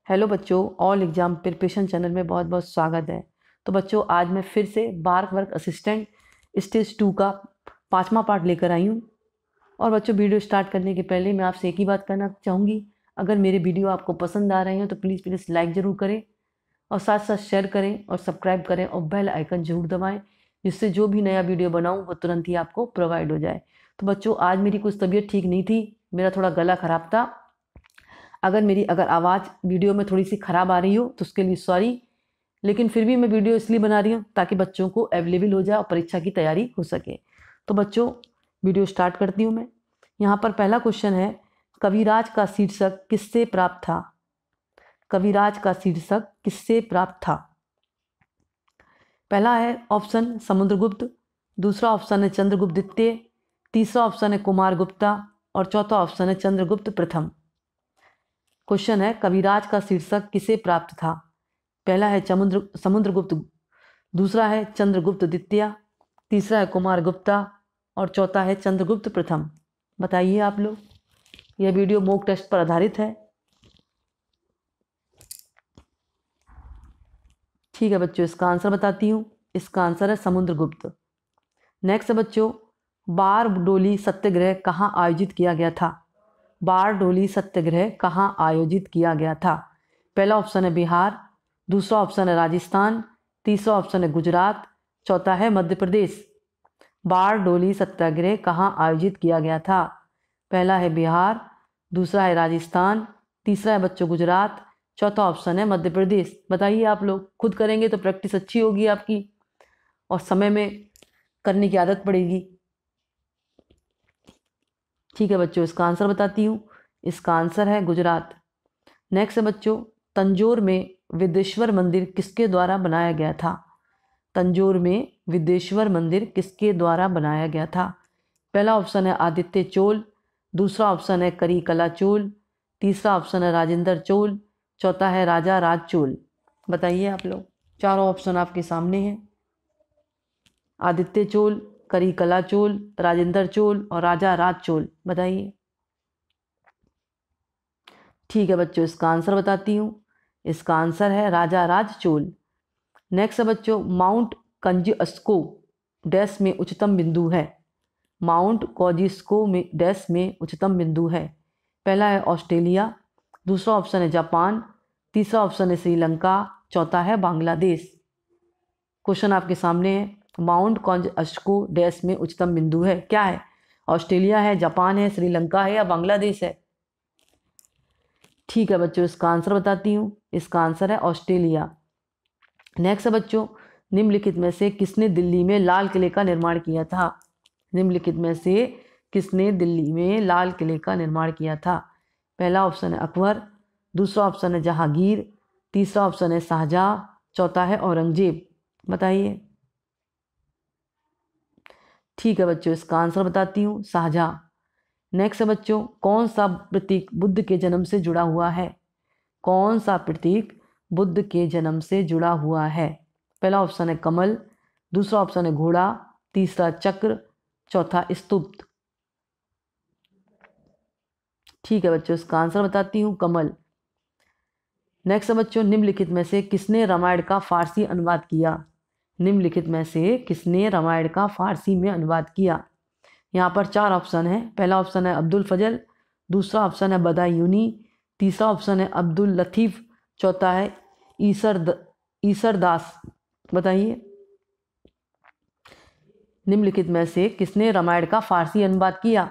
Hello बच्चों, all exam preparation channel में बहुत बहुत स्वागत है। तो बच्चों, आज मैं फिर से बार्क वर्क असिस्टेंट स्टेज 2 का 5वां पार्ट लेकर आई हूँ। और बच्चों, वीडियो स्टार्ट करने के पहले मैं आपसे एक ही बात करना चाहूँगी। अगर मेरे वीडियो आपको पसंद आ रहे हैं तो प्लीज़ प्लीज़ लाइक ज़रूर करें और साथ साथ शेयर करें और सब्सक्राइब करें और बेल आइकन ज़रूर दबाएँ, जिससे जो भी नया वीडियो बनाऊँ वो तुरंत ही आपको प्रोवाइड हो जाए। तो बच्चों, आज मेरी कुछ तबीयत ठीक नहीं थी, मेरा थोड़ा गला ख़राब था। अगर आवाज़ वीडियो में थोड़ी सी ख़राब आ रही हो तो उसके लिए सॉरी, लेकिन फिर भी मैं वीडियो इसलिए बना रही हूँ ताकि बच्चों को अवेलेबल हो जाए और परीक्षा की तैयारी हो सके। तो बच्चों, वीडियो स्टार्ट करती हूँ मैं। यहाँ पर पहला क्वेश्चन है, कविराज का शीर्षक किससे प्राप्त था? कविराज का शीर्षक किससे प्राप्त था? पहला है ऑप्शन समुद्रगुप्त, दूसरा ऑप्शन है चंद्रगुप्त द्वितीय, तीसरा ऑप्शन है कुमार गुप्ता और चौथा ऑप्शन है चंद्रगुप्त प्रथम। क्वेश्चन है, कविराज का शीर्षक किसे प्राप्त था? पहला है समुद्रगुप्त, दूसरा है चंद्रगुप्त द्वितीय, तीसरा है कुमार गुप्ता और चौथा है चंद्रगुप्त प्रथम। बताइए आप लोग। यह वीडियो मॉक टेस्ट पर आधारित है। ठीक है बच्चों, इसका आंसर बताती हूँ। इसका आंसर है समुद्रगुप्त। नेक्स्ट है बच्चों, बारडोली सत्याग्रह कहाँ आयोजित किया गया था? बारडोली सत्याग्रह कहाँ आयोजित किया गया था? पहला ऑप्शन है बिहार, दूसरा ऑप्शन है राजस्थान, तीसरा ऑप्शन है गुजरात, चौथा है मध्य प्रदेश। बारडोली सत्याग्रह कहाँ आयोजित किया गया था? पहला है बिहार, दूसरा है राजस्थान, तीसरा है बच्चों गुजरात, चौथा ऑप्शन है मध्य प्रदेश। बताइए आप लोग। खुद करेंगे तो प्रैक्टिस अच्छी होगी आपकी और समय में करने की आदत पड़ेगी। ठीक है बच्चों, इसका आंसर बताती हूँ। इसका आंसर है गुजरात। नेक्स्ट है बच्चों, तंजौर में विदेश्वर मंदिर किसके द्वारा बनाया गया था? तंजौर में विदेश्वर मंदिर किसके द्वारा बनाया गया था? पहला ऑप्शन है आदित्य चोल, दूसरा ऑप्शन है करिकला चोल, तीसरा ऑप्शन है राजेंद्र चोल, चौथा है राजा राज चोल। बताइए आप लोग। चारों ऑप्शन आपके सामने हैं। आदित्य चोल, करिकला चोल, राजेंद्र चोल और राजा राज चोल। बताइए। ठीक है बच्चों, इसका आंसर बताती हूँ। इसका आंसर है राजा राज चोल। नेक्स्ट है बच्चों, माउंट कंजिस्को डैश में उच्चतम बिंदु है? माउंट कॉजिस्को में डैश में उच्चतम बिंदु है? पहला है ऑस्ट्रेलिया, दूसरा ऑप्शन है जापान, तीसरा ऑप्शन है श्रीलंका, चौथा है बांग्लादेश। क्वेश्चन आपके सामने है, माउंट कॉजिस्को डैश में उच्चतम बिंदु है? क्या है? ऑस्ट्रेलिया है, जापान है, श्रीलंका है या बांग्लादेश है? ठीक है बच्चों, इसका आंसर बताती हूँ। इसका आंसर है ऑस्ट्रेलिया। नेक्स्ट है बच्चों, निम्नलिखित में से किसने दिल्ली में लाल किले का निर्माण किया था? निम्नलिखित में से किसने दिल्ली में लाल किले का निर्माण किया था? पहला ऑप्शन है अकबर, दूसरा ऑप्शन है जहांगीर, तीसरा ऑप्शन है शाहजहां, चौथा है औरंगजेब। बताइए। ठीक है बच्चों, इसका आंसर बताती हूँ, शाहजहां। नेक्स्ट है बच्चों, कौन सा प्रतीक बुद्ध के जन्म से जुड़ा हुआ है? कौन सा प्रतीक बुद्ध के जन्म से जुड़ा हुआ है? पहला ऑप्शन है कमल, दूसरा ऑप्शन है घोड़ा, तीसरा चक्र, चौथा स्तूप। ठीक है बच्चों, इसका आंसर बताती हूँ, कमल। नेक्स्ट है बच्चों, निम्नलिखित में से किसने रामायण का फारसी अनुवाद किया? निम्नलिखित में से किसने रामायण का फारसी में अनुवाद किया? यहाँ पर चार ऑप्शन है। पहला ऑप्शन है अब्दुल फजल, दूसरा ऑप्शन है बदायूनी, तीसरा ऑप्शन है अब्दुल लतीफ़, चौथा है ईसर दास। बताइए। निम्नलिखित में से किसने रामायण का फारसी अनुवाद किया?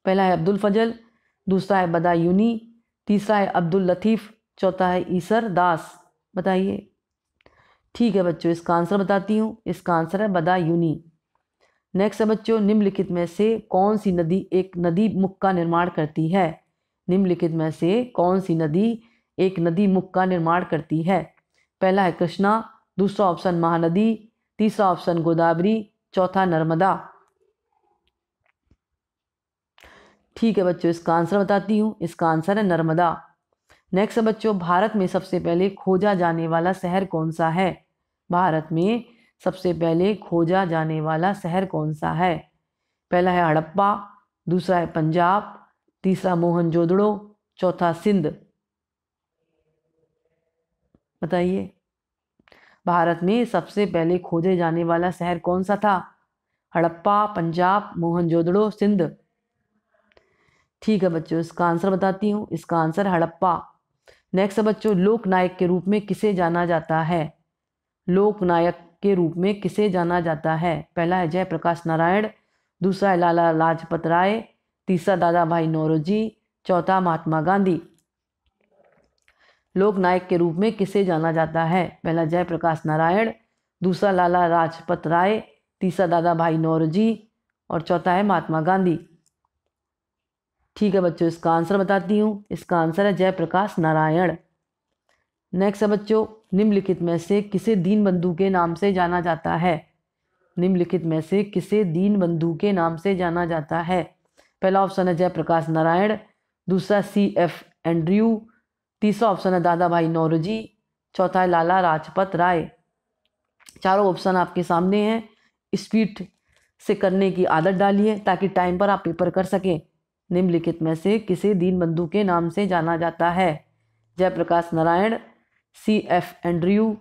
पहला है अब्दुल फजल, दूसरा है बदायूनी, तीसरा है अब्दुल लतीफ़, चौथा है ईसर दास। बताइए। ठीक है बच्चों, इसका आंसर बताती हूँ। इसका आंसर है बदायूनी। नेक्स्ट है बच्चों, निम्नलिखित में से कौन सी नदी एक नदी मुख का निर्माण करती है? निम्नलिखित में से कौन सी नदी एक नदी मुख का निर्माण करती है? पहला है कृष्णा, दूसरा ऑप्शन महानदी, तीसरा ऑप्शन गोदावरी, चौथा नर्मदा। ठीक है बच्चों, इसका आंसर बताती हूँ। इसका आंसर है नर्मदा। नेक्स्ट है बच्चों, भारत में सबसे पहले खोजा जाने वाला शहर कौन सा है? भारत में सबसे पहले खोजा जाने वाला शहर कौन सा है? पहला है हड़प्पा, दूसरा है पंजाब, तीसरा मोहनजोदड़ो, चौथा सिंध। बताइए। भारत में सबसे पहले खोजे जाने वाला शहर कौन सा था? हड़प्पा, पंजाब, मोहनजोदड़ो, सिंध। ठीक है बच्चों, इसका आंसर बताती हूँ। इसका आंसर हड़प्पा। नेक्स्ट है बच्चों, लोकनायक के रूप में किसे जाना जाता है? लोकनायक के रूप में किसे जाना जाता है? पहला है जयप्रकाश नारायण, दूसरा है लाला लाजपत राय, तीसरा दादा भाई नौरोजी, चौथा महात्मा गांधी। लोकनायक के रूप में किसे जाना जाता है? पहला जयप्रकाश नारायण, दूसरा लाला लाजपत राय, तीसरा दादा भाई नौरोजी और चौथा है महात्मा गांधी। ठीक है बच्चों, इसका आंसर बताती हूँ। इसका आंसर है जयप्रकाश नारायण। नेक्स्ट है बच्चों, निम्नलिखित में से किसे दीनबंधु के नाम से जाना जाता है? निम्नलिखित में से किसे दीनबंधु के नाम से जाना जाता है? पहला ऑप्शन है जयप्रकाश नारायण, दूसरा CF एंड्रयू, तीसरा ऑप्शन है दादा भाई नौरोजी, चौथा है लाला लाजपत राय। चारों ऑप्शन आपके सामने हैं। स्पीड से करने की आदत डालिए ताकि टाइम पर आप पेपर कर सकें। निम्नलिखित में से किसे दीनबंधु के नाम से जाना जाता है? जयप्रकाश नारायण, CF एंड्रयू,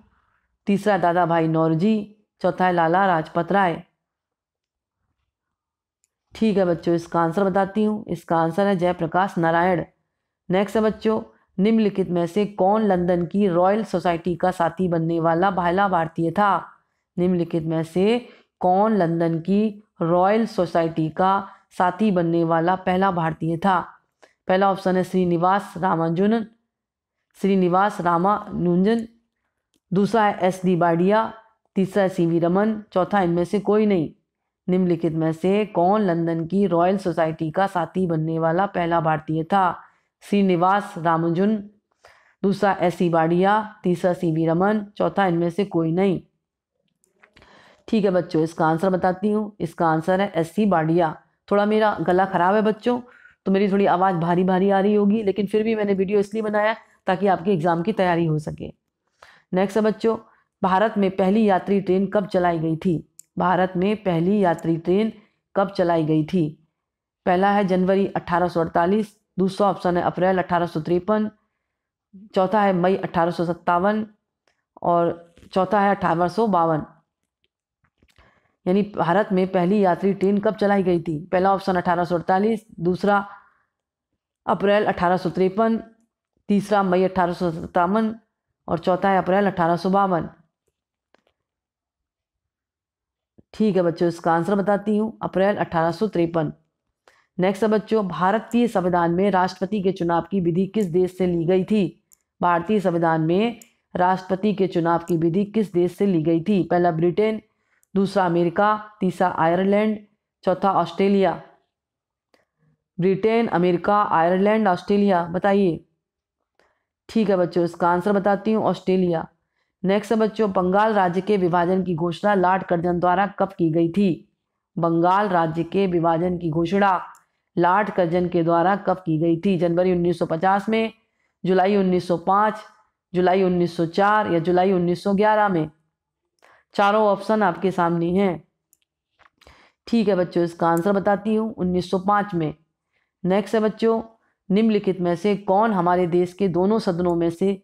तीसरा दादा भाई नौरोजी, चौथा है लाला लाजपत राय। ठीक है बच्चों, इसका आंसर बताती हूँ। इसका आंसर है जयप्रकाश नारायण। नेक्स्ट है बच्चों, निम्नलिखित में से कौन लंदन की रॉयल सोसाइटी का साथी बनने वाला पहला भारतीय था? निम्नलिखित में से कौन लंदन की रॉयल सोसाइटी का साथी बनने वाला पहला भारतीय था? पहला ऑप्शन है श्रीनिवास रामानुजन, दूसरा है SD बाडिया, तीसरा है CV रमन, चौथा इनमें से कोई नहीं। निम्नलिखित में से कौन लंदन की रॉयल सोसाइटी का साथी बनने वाला पहला भारतीय था? श्रीनिवास रामानुजन, दूसरा SC बाडिया, तीसरा CV रमन, चौथा इनमें से कोई नहीं। ठीक है बच्चों, इसका आंसर बताती हूँ। इसका आंसर है SC बाडिया। थोड़ा मेरा गला खराब है बच्चों, तो मेरी थोड़ी आवाज़ भारी भारी आ रही होगी, लेकिन फिर भी मैंने वीडियो इसलिए बनाया ताकि आपके एग्जाम की तैयारी हो सके। नेक्स्ट है बच्चों, भारत में पहली यात्री ट्रेन कब चलाई गई थी? भारत में पहली यात्री ट्रेन कब चलाई गई थी? पहला है जनवरी 1848, दूसरा ऑप्शन है अप्रैल 1853, चौथा है मई 1857 और चौथा है 1852। यानी भारत में पहली यात्री ट्रेन कब चलाई गई थी? पहला ऑप्शन 1848, दूसरा अप्रैल 1853, तीसरा मई 1857 और चौथा है अप्रैल 1852। ठीक है बच्चों, इसका आंसर बताती हूँ, अप्रैल 1853। नेक्स्ट है बच्चों, भारतीय संविधान में राष्ट्रपति के चुनाव की विधि किस देश से ली गई थी? भारतीय संविधान में राष्ट्रपति के चुनाव की विधि किस देश से ली गई थी? पहला ब्रिटेन, दूसरा अमेरिका, तीसरा आयरलैंड, चौथा Australia. Britain, America, Ireland, Australia, बताइए। ठीक है बच्चों, इसका आंसर बताती हूँ, ऑस्ट्रेलिया। नेक्स्ट है बच्चों, बंगाल राज्य के विभाजन की घोषणा लॉर्ड कर्जन द्वारा कब की गई थी? बंगाल राज्य के विभाजन की घोषणा लॉर्ड कर्जन के द्वारा कब की गई थी? जनवरी 1950 में, जुलाई 1905, जुलाई 1904 या जुलाई 1911 में? चारों ऑप्शन आपके सामने हैं। ठीक है बच्चों, इसका आंसर बताती हूँ, 1905 में। नेक्स्ट है बच्चों, निम्नलिखित में से कौन हमारे देश के दोनों सदनों में से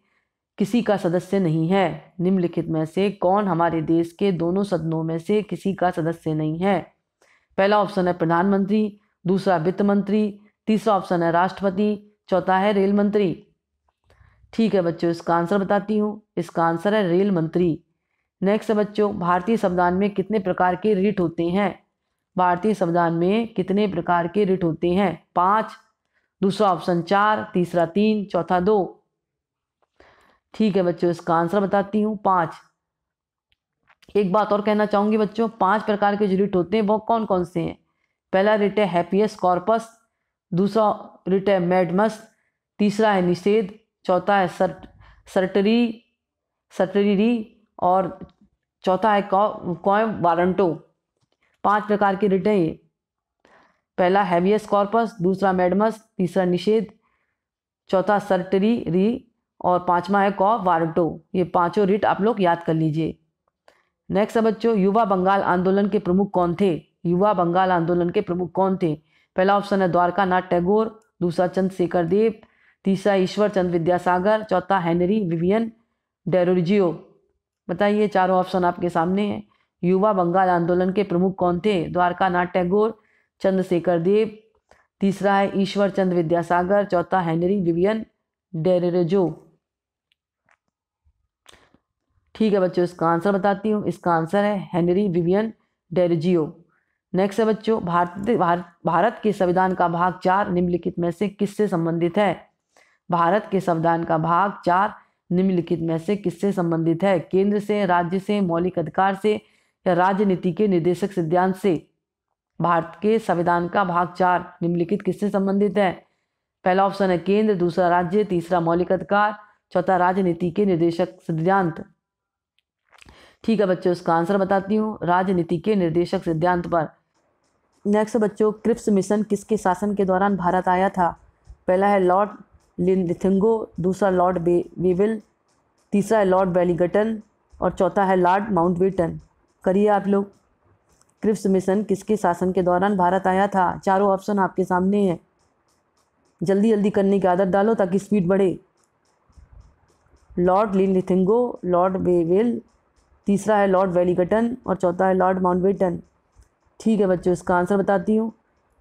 किसी का सदस्य नहीं है? निम्नलिखित में से कौन हमारे देश के दोनों सदनों में से किसी का सदस्य नहीं है? पहला ऑप्शन है प्रधानमंत्री, दूसरा वित्त मंत्री, तीसरा ऑप्शन है राष्ट्रपति, चौथा है रेल मंत्री। ठीक है बच्चों, इसका आंसर बताती हूँ। इसका आंसर है रेल मंत्री। नेक्स्ट है बच्चों, भारतीय संविधान में कितने प्रकार के रिट होते हैं? भारतीय संविधान में कितने प्रकार के रिट होते हैं? 5, दूसरा ऑप्शन 4, तीसरा 3, चौथा 2। ठीक है बच्चों, इसका आंसर बताती हूँ, 5। एक बात और कहना चाहूंगी बच्चों, 5 प्रकार के जो रिट होते हैं वो कौन कौन से हैं? पहला रिट है हैपियस कॉर्पस, दूसरा रिट है मैडमस, तीसरा है निषेध, चौथा है सर्टरी और चौथा है क्वाम वारंटो। 5 प्रकार के रिट हैं ये। पहला हैबियस कॉर्पस, दूसरा मैडमस, तीसरा निषेध, चौथा सर्टरी और पांचवा है कॉ वारंटो। ये पांचों रिट आप लोग याद कर लीजिए। नेक्स्ट है बच्चों, युवा बंगाल आंदोलन के प्रमुख कौन थे? युवा बंगाल आंदोलन के प्रमुख कौन थे? पहला ऑप्शन है द्वारका नाथ टैगोर, दूसरा चंद्रशेखर देव, तीसरा ईश्वर चंद्र विद्यासागर, चौथा हेनरी विवियन डेरोजियो। बताइए, चारों ऑप्शन आपके सामने हैं। युवा बंगाल आंदोलन के प्रमुख कौन थे? द्वारकानाथ टैगोर, चंद्रशेखर देव, तीसरा है ईश्वर चंद्र विद्यासागर, चौथा हेनरी विवियन डेरोजियो। ठीक है बच्चों, इसका आंसर बताती हूँ। इसका आंसर है हेनरी विवियन डेरोजियो। नेक्स्ट है बच्चों, भारत के संविधान का भाग 4 निम्नलिखित में से किससे संबंधित है? भारत के संविधान का भाग 4 निम्नलिखित में से किससे संबंधित है? केंद्र से, राज्य से, मौलिक अधिकार से या राजनीति के निर्देशक सिद्धांत से? भारत के संविधान का भाग 4 निम्नलिखित किससे संबंधित है? पहला ऑप्शन है केंद्र, दूसरा राज्य, तीसरा मौलिक अधिकार, चौथा राजनीति के निर्देशक सिद्धांत। ठीक है बच्चों, इसका आंसर बताती हूँ, राजनीति के निर्देशक सिद्धांत पर। नेक्स्ट बच्चों, क्रिप्स मिशन किसके शासन के दौरान भारत आया था? पहला है लॉर्ड लिथिंगो, दूसरा लॉर्ड वेविल, तीसरा है लॉर्ड वेलिंगटन और चौथा है लॉर्ड माउंटबेटन। करिए आप लोग, क्रिप्स मिशन किसके शासन के दौरान भारत आया था? चारों ऑप्शन आपके सामने हैं, जल्दी जल्दी करने की आदत डालो ताकि स्पीड बढ़े। लॉर्ड लिथिंगो, लॉर्ड वेविल, तीसरा है लॉर्ड वेलिंगटन और चौथा है लॉर्ड माउंटबेटन। ठीक है बच्चों, इसका आंसर बताती हूँ।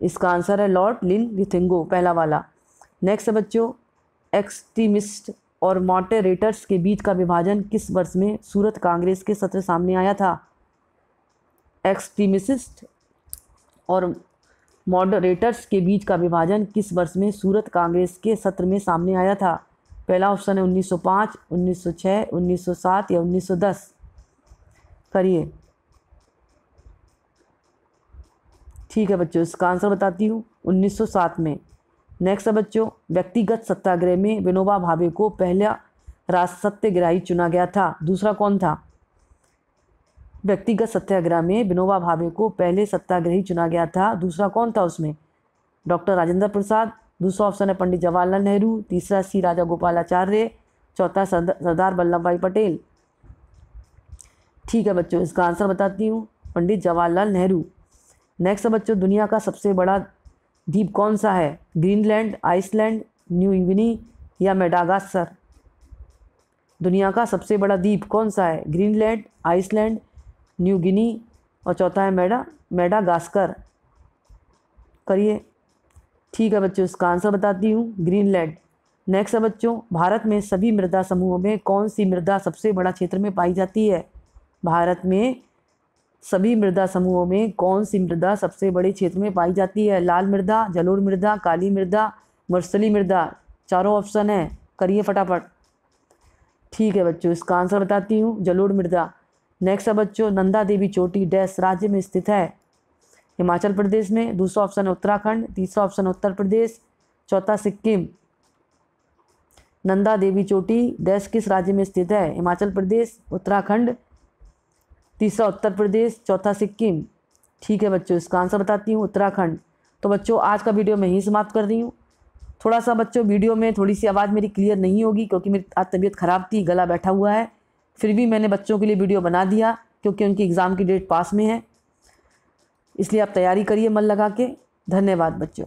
इसका आंसर है लॉर्ड लिथिंगो, पहला वाला। नेक्स्ट है बच्चों, एक्सट्रीमिस्ट और मॉडरेटर्स के बीच का विभाजन किस वर्ष में सूरत कांग्रेस के सत्र सामने आया था? एक्सट्रीमिस्ट और मॉडरेटर्स के बीच का विभाजन किस वर्ष में सूरत कांग्रेस के सत्र में सामने आया था? पहला ऑप्शन है 1905, 1906, 1907 या 1910। करिए। ठीक है बच्चों, इसका आंसर बताती हूँ, 1907 में। नेक्स्ट है बच्चों, व्यक्तिगत सत्याग्रह में विनोबा भावे को पहला सत्याग्रही चुना गया था, दूसरा कौन था? व्यक्तिगत सत्याग्रह में विनोबा भावे को पहले सत्याग्रही चुना गया था, दूसरा कौन था उसमें? डॉक्टर राजेंद्र प्रसाद, दूसरा ऑप्शन है पंडित जवाहरलाल नेहरू, तीसरा सी राजा गोपालाचार्य, चौथा सरदार वल्लभ भाई पटेल। ठीक है बच्चों, इसका आंसर बताती हूँ, पंडित जवाहरलाल नेहरू। नेक्स्ट है बच्चों, दुनिया का सबसे बड़ा द्वीप कौन सा है? ग्रीनलैंड, आइसलैंड, न्यू गिनी या मेडागास्कर? दुनिया का सबसे बड़ा द्वीप कौन सा है? ग्रीनलैंड, आइसलैंड, न्यू गिनी और चौथा है मेडागास्कर। करिए। ठीक है बच्चों, इसका आंसर बताती हूँ, ग्रीनलैंड। नेक्स्ट है बच्चों, भारत में सभी मृदा समूहों में कौन सी मृदा सबसे बड़ा क्षेत्र में पाई जाती है? भारत में सभी मृदा समूहों में कौन सी मृदा सबसे बड़े क्षेत्र में पाई जाती है? लाल मृदा, जलोढ़ मृदा, काली मृदा, मरुस्थलीय मृदा। चारों ऑप्शन है, करिए फटाफट। ठीक है बच्चों, इसका आंसर बताती हूँ, जलोढ़ मृदा। नेक्स्ट है बच्चों, नंदा देवी चोटी डैश राज्य में स्थित है? हिमाचल प्रदेश में, दूसरा ऑप्शन है उत्तराखंड, तीसरा ऑप्शन है उत्तर प्रदेश, चौथा सिक्किम। नंदा देवी चोटी डैश किस राज्य में स्थित है? हिमाचल प्रदेश, उत्तराखंड, तीसरा उत्तर प्रदेश, चौथा सिक्किम। ठीक है बच्चों, इसका आंसर बताती हूँ, उत्तराखंड। तो बच्चों, आज का वीडियो मैं यहीं समाप्त कर रही हूँ। थोड़ा सा बच्चों वीडियो में थोड़ी सी आवाज़ मेरी क्लियर नहीं होगी क्योंकि मेरी आज तबीयत ख़राब थी, गला बैठा हुआ है। फिर भी मैंने बच्चों के लिए वीडियो बना दिया क्योंकि उनकी एग्ज़ाम की डेट पास में है, इसलिए आप तैयारी करिए मन लगा के। धन्यवाद बच्चों।